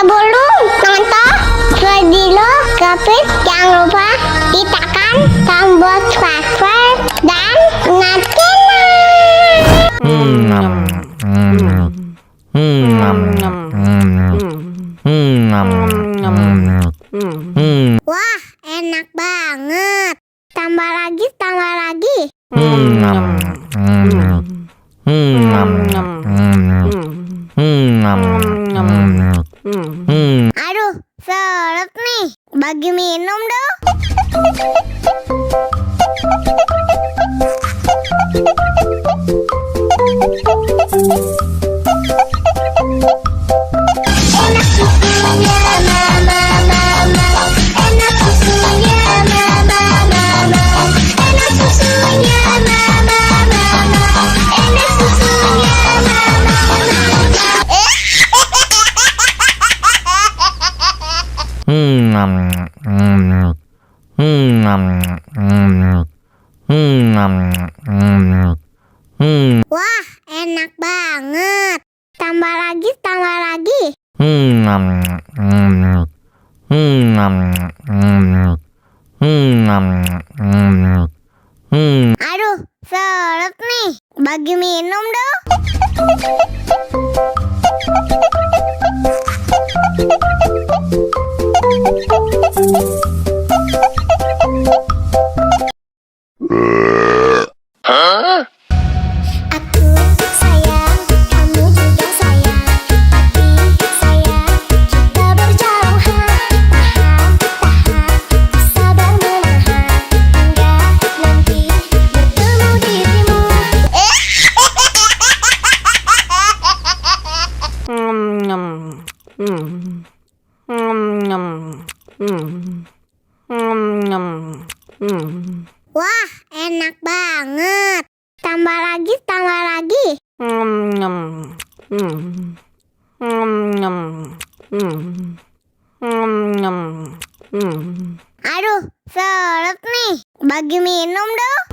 Sebelum nonton video Kepit, jangan lupa ditekan tombol subscribe dan Wah, enak banget. Tambah lagi, tambah lagi. Aduh, seret nih. Bagi minum dong. Enak susunya mama, enak susunya mama, enak susunya mama, enak susunya Wah, enak banget. Tambah lagi, tambah lagi. Aduh, seret nih. Bagi minum dong. Aku sayang, kamu juga sayang. Tapi sayang, kita berjauhan. Tahan, sabar menahan. Hingga nanti bertemu dirimu. Wah, enak banget. Tambah lagi, tambah lagi. Aduh, seret nih. Bagi minum dong.